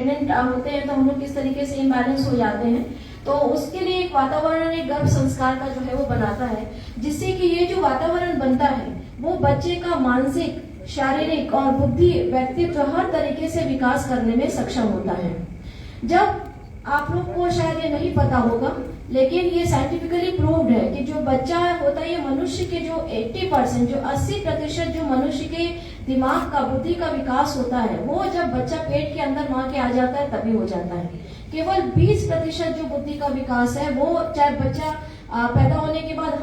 Pregnant होते हैं तो हम लोग किस तरीके से इम्बैलेंस हो जाते हैं। तो उसके लिए एक वातावरण एक गर्भ संस्कार का जो है वो बनाता है, जिससे कि ये जो वातावरण बनता है वो बच्चे का मानसिक, शारीरिक और बुद्धि व्यक्तित्व हर तरीके से विकास करने में सक्षम होता है। जब आप लोग को शायद ये नहीं पता होगा, लेकिन ये साइंटिफिकली प्रूव्ड है कि जो बच्चा होता है, ये मनुष्य के जो 80% जो 80% जो मनुष्य के दिमाग का, बुद्धि का विकास होता है, वो जब बच्चा पेट के अंदर माँ के आ जाता है तभी हो जाता है। केवल 20% जो बुद्धि का विकास है वो चाहे बच्चा पैदा होने के बाद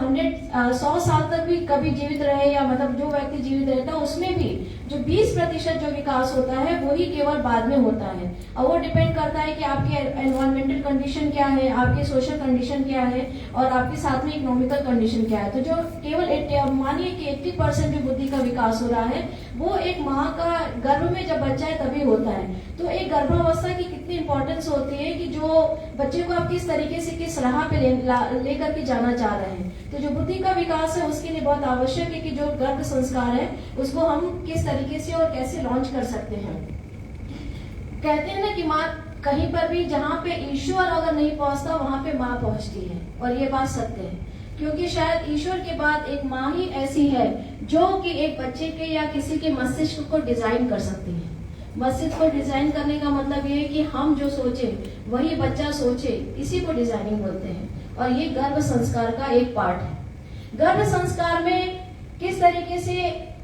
100 साल तक भी कभी जीवित रहे या मतलब जो व्यक्ति जीवित रहता है उसमें भी जो 20% जो विकास होता है वही केवल बाद में होता है। और वो डिपेंड करता है कि आपके एनवायरमेंटल कंडीशन क्या है, आपके सोशल कंडीशन क्या है और आपके साथ में इकोनॉमिकल कंडीशन क्या है। तो जो केवल मानिए कि 80% जो बुद्धि का विकास हो रहा है वो एक माँ का गर्भ में जब बच्चा है तभी होता है। तो एक गर्भावस्था की कितनी इंपॉर्टेंस होती है कि जो बच्चे को आप किस तरीके से किस राह पे लेकर के जाना चाह रहे हैं। तो जो बुद्धि का विकास है उसके लिए बहुत आवश्यक है कि जो गर्भ संस्कार है उसको हम किस तरीके से और कैसे लॉन्च कर सकते हैं। कहते हैं ना कि माँ कहीं पर भी जहाँ पे ईश्वर अगर नहीं पहुंचता वहां पे माँ पहुंचती है, और ये बात सत्य है, क्योंकि शायद ईश्वर के बाद एक माँ ही ऐसी है जो कि एक बच्चे के या किसी के मस्तिष्क को डिजाइन कर सकती है। मस्तिष्क को डिजाइन करने का मतलब ये है कि हम जो सोचे वही बच्चा सोचे, इसी को डिजाइनिंग बोलते हैं। और ये गर्भ संस्कार का एक पार्ट है। गर्भ संस्कार में किस तरीके से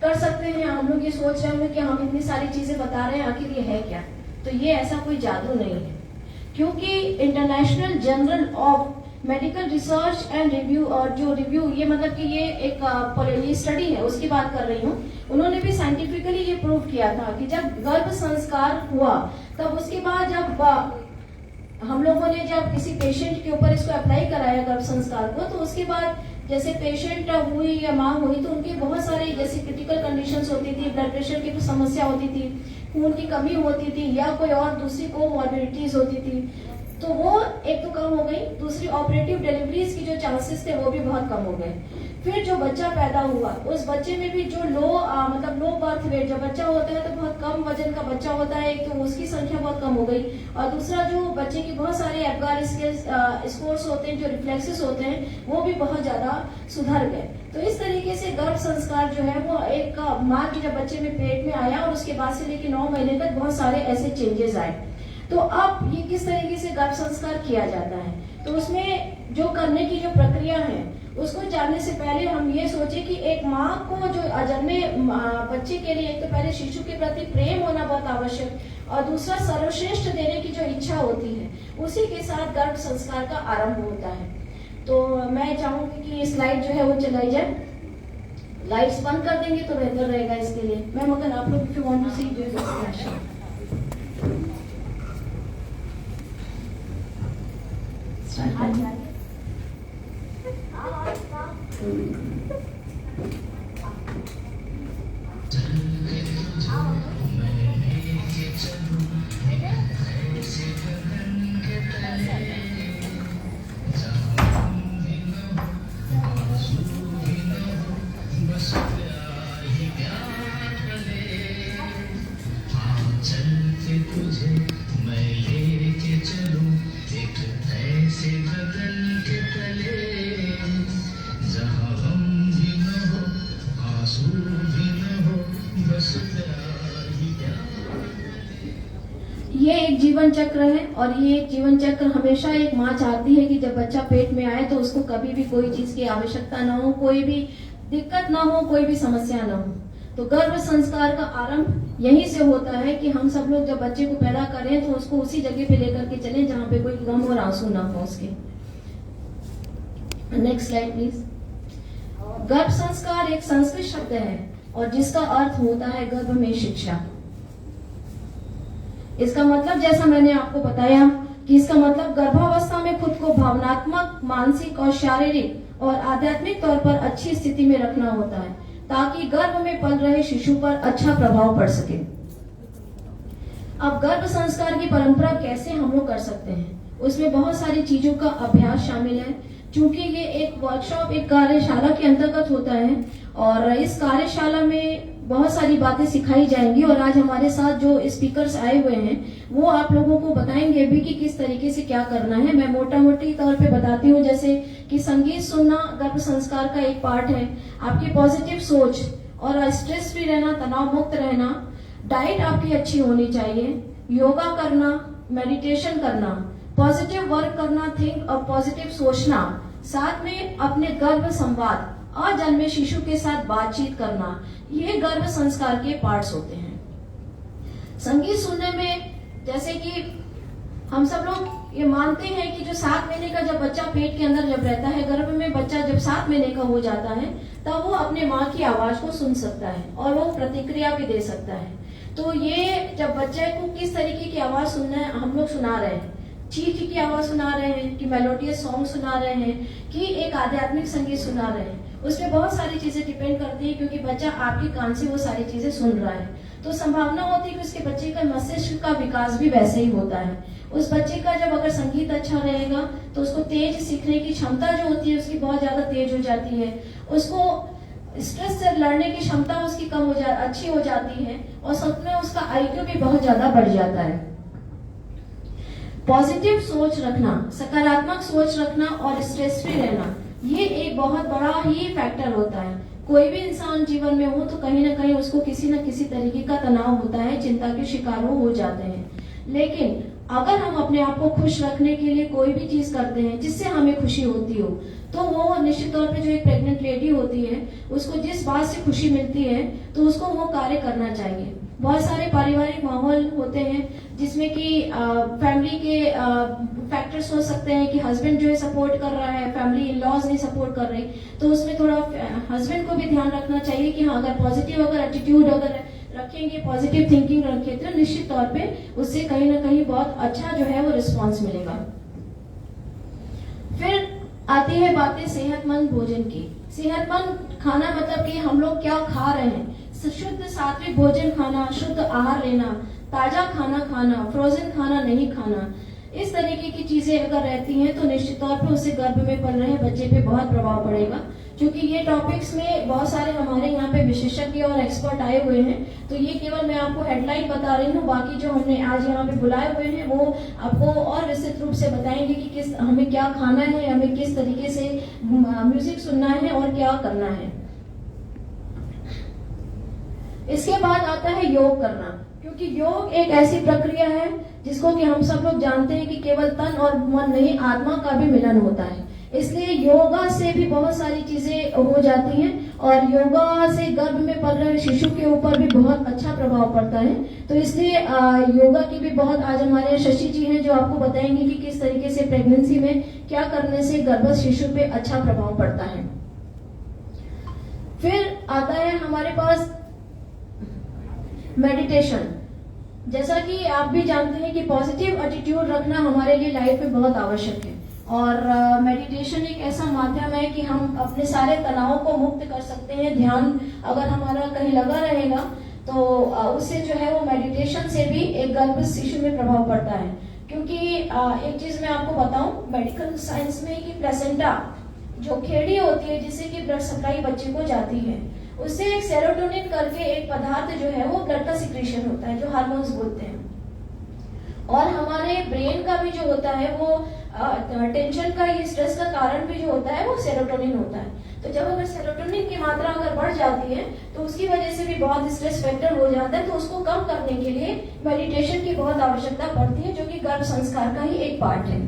कर सकते हैं, हम लोग ये सोच रहे होंगे कि हम इतनी सारी चीजें बता रहे हैं, आखिर ये है क्या। तो ये ऐसा कोई जादू नहीं है, क्योंकि international journal of medical research and review, और जो रिव्यू ये मतलब कि ये एक स्टडी है उसकी बात कर रही हूँ, उन्होंने भी साइंटिफिकली ये प्रूव किया था कि जब गर्भ संस्कार हुआ तब उसके बाद जब हम लोगों ने जब किसी पेशेंट के ऊपर इसको अप्लाई कराया गर्भ संस्कार को, तो उसके बाद जैसे पेशेंट हुई या माँ हुई तो उनके बहुत सारे जैसे क्रिटिकल कंडीशंस होती थी, ब्लड प्रेशर की कुछ समस्या होती थी, खून की कमी होती थी या कोई और दूसरी कोमॉर्बिडिटीज होती थी, तो वो एक तो कम हो गई। दूसरी ऑपरेटिव डिलीवरीज की जो चांसेस थे वो भी बहुत कम हो गए। फिर जो बच्चा पैदा हुआ उस बच्चे में भी जो लो बर्थ वेट, जब बच्चा होता है तो बहुत कम वजन का बच्चा होता है, एक तो उसकी संख्या बहुत कम हो गई, और दूसरा जो बच्चे की बहुत सारे एब्गार स्कोर्स होते हैं, जो रिफ्लेक्सेस होते हैं, वो भी बहुत ज्यादा सुधर गए। तो इस तरीके से गर्भ संस्कार जो है वो एक माँ के जब बच्चे में पेट में आया और उसके बाद से लेकर 9 महीने तक बहुत सारे ऐसे चेंजेस आए। तो अब ये किस तरीके से गर्भ संस्कार किया जाता है, तो उसमें जो करने की जो प्रक्रिया है उसको जानने से पहले हम ये सोचे कि एक माँ को जो अजन्मे बच्चे के लिए एक तो पहले शिशु के प्रति प्रेम होना बहुत आवश्यक, और दूसरा सर्वश्रेष्ठ देने की जो इच्छा होती है उसी के साथ गर्भ संस्कार का आरंभ होता है। तो मैं चाहूंगी कि स्लाइड जो है वो चलाई जाए। लाइट्स बंद कर देंगे तो बेहतर रहेगा इसके लिए। मैं मगर आप लोग इफ यू वांट टू सी जो ये एक जीवन चक्र है, और ये एक जीवन चक्र हमेशा एक माँ चाहती है कि जब बच्चा पेट में आए तो उसको कभी भी कोई चीज की आवश्यकता ना हो, कोई भी दिक्कत ना हो, कोई भी समस्या ना हो। तो गर्भ संस्कार का आरंभ यहीं से होता है कि हम सब लोग जब बच्चे को पैदा करें तो उसको उसी जगह पे लेकर के चलें जहाँ पे कोई गम और आंसू ना हो उसके। Next slide please. गर्भ संस्कार एक संस्कृत शब्द है और जिसका अर्थ होता है गर्भ में शिक्षा। इसका मतलब जैसा मैंने आपको बताया कि इसका मतलब गर्भावस्था में खुद को भावनात्मक, मानसिक और शारीरिक और आध्यात्मिक तौर पर अच्छी स्थिति में रखना होता है ताकि गर्भ में पल रहे शिशु पर अच्छा प्रभाव पड़ सके। अब गर्भ संस्कार की परंपरा कैसे हम लोग कर सकते हैं, उसमें बहुत सारी चीजों का अभ्यास शामिल है। चूंकि ये एक वर्कशॉप, एक कार्यशाला के अंतर्गत होता है और इस कार्यशाला में बहुत सारी बातें सिखाई जाएंगी और आज हमारे साथ जो स्पीकर्स आए हुए हैं वो आप लोगों को बताएंगे भी कि किस तरीके से क्या करना है। मैं मोटा मोटी तौर पे बताती हूँ, जैसे कि संगीत सुनना गर्भ संस्कार का एक पार्ट है, आपकी पॉजिटिव सोच और स्ट्रेस फ्री रहना, तनाव मुक्त रहना, डाइट आपकी अच्छी होनी चाहिए, योगा करना, मेडिटेशन करना, पॉजिटिव वर्क करना, थिंक और पॉजिटिव सोचना, साथ में अपने गर्भ संवाद, अजन्मे शिशु के साथ बातचीत करना, ये गर्भ संस्कार के पार्ट्स होते हैं। संगीत सुनने में जैसे कि हम सब लोग ये मानते हैं कि जो 7 महीने का जब बच्चा पेट के अंदर जब रहता है, गर्भ में बच्चा जब 7 महीने का हो जाता है तब वो अपने माँ की आवाज को सुन सकता है और वो प्रतिक्रिया भी दे सकता है। तो ये जब बच्चे को किस तरीके की आवाज सुनना है, हम लोग सुना रहे हैं, चीख की आवाज सुना रहे हैं कि मेलोडियस सॉन्ग सुना रहे हैं कि एक आध्यात्मिक संगीत सुना रहे हैं, उसमें बहुत सारी चीजें डिपेंड करती है, क्योंकि बच्चा आपके कान से वो सारी चीजें सुन रहा है तो संभावना होती है कि उसके बच्चे का मस्तिष्क का विकास भी वैसे ही होता है। उस बच्चे का जब अगर संगीत अच्छा रहेगा तो उसको तेज सीखने की क्षमता जो होती है उसकी बहुत ज्यादा तेज हो जाती है, उसको स्ट्रेस से लड़ने की क्षमता उसकी अच्छी हो जाती है और साथ में उसका आईक्यू भी बहुत ज्यादा बढ़ जाता है। पॉजिटिव सोच रखना, सकारात्मक सोच रखना और स्ट्रेस फ्री रहना, ये एक बहुत बड़ा ही फैक्टर होता है। कोई भी इंसान जीवन में हो तो कहीं ना कहीं उसको किसी न किसी तरीके का तनाव होता है, चिंता के शिकार हो जाते हैं। लेकिन अगर हम अपने आप को खुश रखने के लिए कोई भी चीज करते हैं जिससे हमें खुशी होती हो, तो वो निश्चित तौर पे जो एक प्रेग्नेंट लेडी होती है उसको जिस बात से खुशी मिलती है तो उसको वो कार्य करना चाहिए। बहुत सारे पारिवारिक माहौल होते हैं जिसमें कि फैमिली के फैक्टर्स हो सकते हैं कि हस्बैंड जो है सपोर्ट कर रहा है, फैमिली इन लॉज नहीं सपोर्ट कर रहे, तो उसमें थोड़ा हस्बैंड को भी ध्यान रखना चाहिए कि हाँ, अगर पॉजिटिव अगर एटीट्यूड अगर रखेंगे, पॉजिटिव थिंकिंग रखें तो निश्चित तौर पे उससे कहीं ना कहीं बहुत अच्छा जो है वो रिस्पॉन्स मिलेगा। फिर आती है बातें सेहतमंद भोजन की। सेहतमंद खाना मतलब कि हम लोग क्या खा रहे हैं, शुद्ध सात्विक भोजन खाना, शुद्ध आहार लेना, ताजा खाना खाना, फ्रोजन खाना नहीं खाना, इस तरीके की चीजें अगर रहती हैं तो निश्चित तौर पे उससे गर्भ में पल रहे बच्चे पे बहुत प्रभाव पड़ेगा। क्योंकि ये टॉपिक्स में बहुत सारे हमारे यहाँ पे विशेषज्ञ और एक्सपर्ट आए हुए हैं, तो ये केवल मैं आपको हेडलाइन बता रही हूँ, बाकी जो हमने आज यहाँ पे बुलाए हुए हैं वो आपको और विस्तृत रूप से बताएंगे कि किस हमें क्या खाना है, हमें किस तरीके से म्यूजिक सुनना है और क्या करना है। इसके बाद आता है योग करना, क्योंकि योग एक ऐसी प्रक्रिया है जिसको कि हम सब लोग जानते हैं कि केवल तन और मन नहीं, आत्मा का भी मिलन होता है। इसलिए योगा से भी बहुत सारी चीजें हो जाती हैं और योगा से गर्भ में पल रहे शिशु के ऊपर भी बहुत अच्छा प्रभाव पड़ता है। तो इसलिए योगा की भी बहुत, आज हमारे शशि जी हैं जो आपको बताएंगे कि किस तरीके से प्रेगनेंसी में क्या करने से गर्भ शिशु पे अच्छा प्रभाव पड़ता है। फिर आता है हमारे पास मेडिटेशन। जैसा कि आप भी जानते हैं कि पॉजिटिव एटीट्यूड रखना हमारे लिए लाइफ में बहुत आवश्यक है और मेडिटेशन एक ऐसा माध्यम है कि हम अपने सारे तनाव को मुक्त कर सकते हैं। ध्यान अगर हमारा कहीं लगा रहेगा तो उससे जो है वो मेडिटेशन से भी एक गर्भ शिशु में प्रभाव पड़ता है। क्योंकि एक चीज मैं आपको बताऊं मेडिकल साइंस में कि प्लेसेंटा जो खेड़ी होती है जिससे कि ब्लड सप्लाई बच्चे को जाती है, उससे एक सेरोटोनिन करके एक पदार्थ जो है वो ब्लड का सिक्रीशन होता है जो हार्मोन्स बोलते हैं। और हमारे ब्रेन का भी जो होता है वो टेंशन का, ये स्ट्रेस का कारण भी जो होता है वो सेरोटोनिन होता है। तो जब अगर सेरोटोनिन की मात्रा अगर बढ़ जाती है तो उसकी वजह से भी बहुत स्ट्रेस फैक्टर हो जाता है। तो उसको कम करने के लिए मेडिटेशन की बहुत आवश्यकता पड़ती है, जो कि गर्भ संस्कार का ही एक पार्ट है।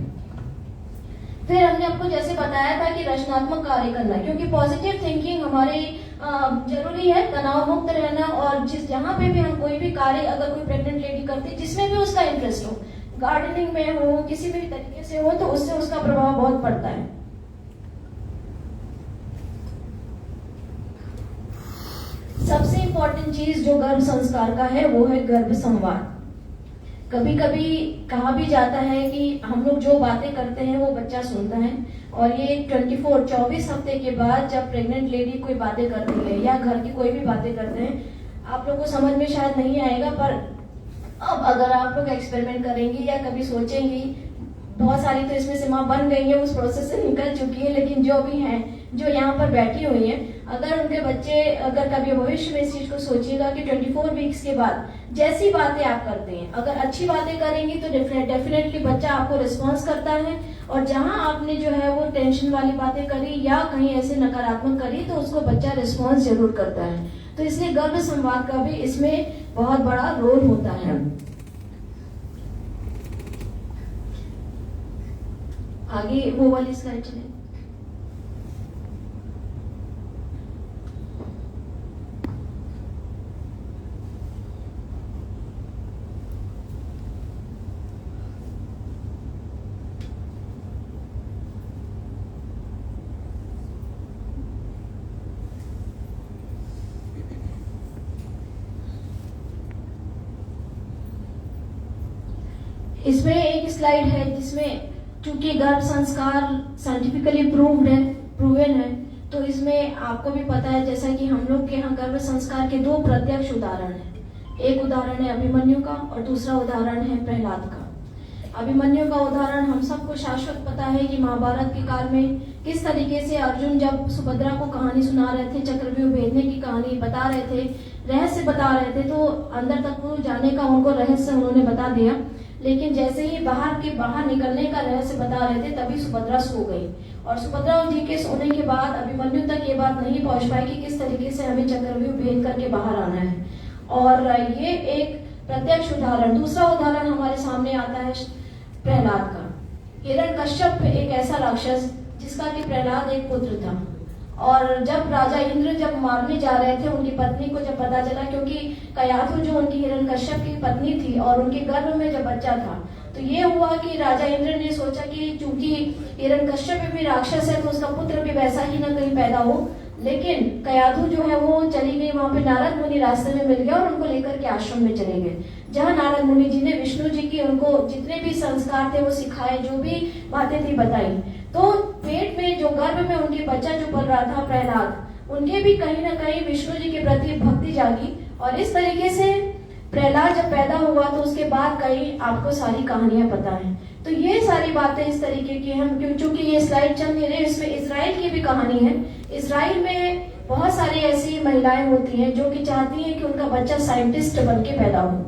फिर हमने आपको जैसे बताया था कि रचनात्मक कार्य करना, क्योंकि पॉजिटिव थिंकिंग हमारे जरूरी है, तनाव मुक्त रहना। और जहाँ पे भी हम कोई भी कार्य अगर कोई प्रेग्नेंट लेडी करती है जिसमें भी उसका इंटरेस्ट हो, गार्डनिंग में हो, किसी भी तरीके से हो, तो उससे उसका प्रभाव बहुत पड़ता है। सबसे इंपॉर्टेंट चीज जो गर्भ संस्कार का है वो है गर्भ संवाद। कभी कभी कहा भी जाता है कि हम लोग जो बातें करते हैं वो बच्चा सुनता है, और ये 24 हफ्ते के बाद जब प्रेग्नेंट लेडी कोई बातें करती है या घर की कोई भी बातें करते हैं, आप लोगों को समझ में शायद नहीं आएगा, पर अब अगर आप लोग एक्सपेरिमेंट करेंगी या कभी सोचेंगी, बहुत सारी तो इसमें से माँ बन गई है, उस प्रोसेस से निकल चुकी है, लेकिन जो भी हैं, जो यहाँ पर बैठी हुई हैं, अगर उनके बच्चे अगर कभी भविष्य में इस चीज को सोचिएगा कि 24 वीक्स के बाद जैसी बातें आप करते हैं, अगर अच्छी बातें करेंगी तो डेफिनेटली बच्चा आपको रिस्पॉन्स करता है, और जहां आपने जो है वो टेंशन वाली बातें करी या कहीं ऐसे नकारात्मक करी तो उसको बच्चा रिस्पॉन्स जरूर करता है। तो इसलिए गर्भ संवाद का भी इसमें बहुत बड़ा रोल होता है। आगे वो वाली स्लाइड चले। इसमें एक स्लाइड है जिसमें चूंकि गर्भ संस्कार साइंटिफिकली प्रूवन है, तो इसमें आपको भी पता है जैसा कि हम लोग के यहाँ गर्भ संस्कार के 2 प्रत्यक्ष उदाहरण हैं। एक उदाहरण है अभिमन्यु का और दूसरा उदाहरण है प्रहलाद का। अभिमन्यु का उदाहरण हम सबको शाश्वत पता है कि महाभारत के काल में किस तरीके से अर्जुन जब सुभद्रा को कहानी सुना रहे थे, चक्रव्यूह भेदने की कहानी बता रहे थे, रहस्य बता रहे थे, तो अंदर तक वो जाने का उनको रहस्य उन्होंने बता दिया, लेकिन जैसे ही बाहर निकलने का रहस्य बता रहे थे तभी सुभद्रा सो गई, और सुभद्रा जी के सोने के बाद अभिमन्यु तक ये बात नहीं पहुंच पाई कि किस तरीके से हमें चक्रव्यूह भेद करके बाहर आना है। और ये एक प्रत्यक्ष उदाहरण। दूसरा उदाहरण हमारे सामने आता है प्रहलाद का। हिरण्यकश्यप एक ऐसा राक्षस जिसका कि प्रहलाद एक पुत्र था, और जब राजा इंद्र जब मारने जा रहे थे उनकी पत्नी को जब पता चला, क्योंकि कयाधु जो उनकी हिरण्यकश्यप की पत्नी थी और उनके गर्भ में जब बच्चा था, तो ये हुआ कि राजा इंद्र ने सोचा कि चूंकि हिरण्यकश्यप भी राक्षस है तो उसका पुत्र भी वैसा ही ना कहीं पैदा हो। लेकिन कयाधु जो है वो चली गई, वहां पे नारद मुनि रास्ते में मिल गया और उनको लेकर के आश्रम में चले गए, जहाँ नारद मुनि जी ने विष्णु जी की उनको जितने भी संस्कार थे वो सिखाए, जो भी बातें थी बताई। तो पेट में जो गर्भ में उनके बच्चा जो पल रहा था प्रहलाद, उनके भी कहीं ना कहीं विष्णु जी के प्रति भक्ति जागी, और इस तरीके से प्रहलाद जब पैदा हुआ तो उसके बाद कई आपको सारी कहानियां पता है। तो ये सारी बातें इस तरीके की हम क्योंकि ये स्लाइड चल नहीं रही, इसमें इजराइल की भी कहानी है। इजराइल में बहुत सारी ऐसी महिलाएं होती हैं जो कि चाहती हैं कि उनका बच्चा साइंटिस्ट बन के पैदा हो।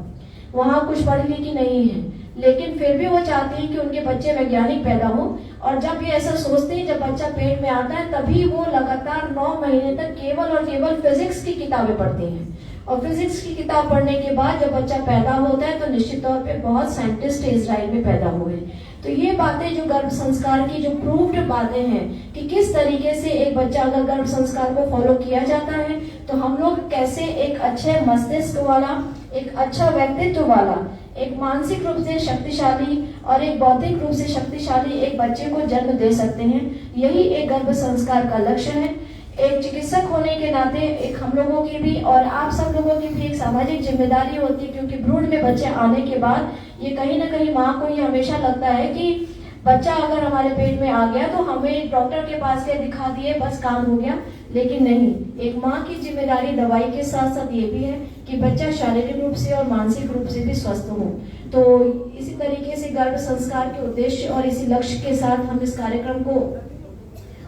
वहाँ कुछ पढ़ी लिखी नहीं है, लेकिन फिर भी वो चाहती हैं कि उनके बच्चे वैज्ञानिक पैदा हो, और जब ये ऐसा सोचते हैं, जब बच्चा पेट में आता है तभी वो लगातार 9 महीने तक केवल और केवल फिजिक्स की किताबें पढ़ती हैं, और फिजिक्स की किताब पढ़ने के बाद जब बच्चा पैदा होता है तो निश्चित तौर पे बहुत साइंटिस्ट इजराइल में पैदा हुए। तो ये बातें जो गर्भ संस्कार की जो प्रूव्ड बातें हैं कि किस तरीके से एक बच्चा अगर गर्भ संस्कार को फॉलो किया जाता है तो हम लोग कैसे एक अच्छे मस्तिष्क वाला, एक अच्छा व्यक्तित्व वाला, एक मानसिक रूप से शक्तिशाली और एक बौद्धिक रूप से शक्तिशाली एक बच्चे को जन्म दे सकते हैं। यही एक गर्भ संस्कार का लक्ष्य है। एक चिकित्सक होने के नाते एक हम लोगों की भी और आप सब लोगों की भी एक सामाजिक जिम्मेदारी होती है, क्योंकि भ्रूण में बच्चे आने के बाद ये कहीं ना कहीं माँ को ये हमेशा लगता है कि बच्चा अगर हमारे पेट में आ गया तो हमें डॉक्टर के पास गए, दिखा दिए, बस काम हो गया। लेकिन नहीं, एक माँ की जिम्मेदारी दवाई के साथ साथ ये भी है कि बच्चा शारीरिक रूप से और मानसिक रूप से भी स्वस्थ हो। तो इसी तरीके से गर्भ संस्कार के उद्देश्य और इसी लक्ष्य के साथ हम इस कार्यक्रम को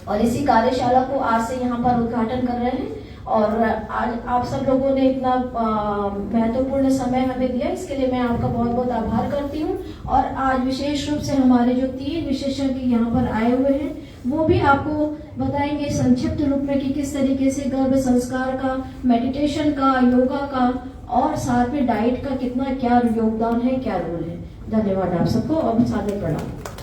और इसी कार्यशाला को आज से यहाँ पर उद्घाटन कर रहे हैं। और आज आप सब लोगों ने इतना महत्वपूर्ण समय हमें दिया, इसके लिए मैं आपका बहुत बहुत आभार करती हूँ। और आज विशेष रूप से हमारे जो 3 विशेषज्ञ यहाँ पर आए हुए हैं वो भी आपको बताएंगे संक्षिप्त रूप में कि किस तरीके से गर्भ संस्कार का, मेडिटेशन का, योगा का और साथ में डाइट का कितना क्या योगदान है, क्या रोल है। धन्यवाद आप सबको और सादर प्रणाम।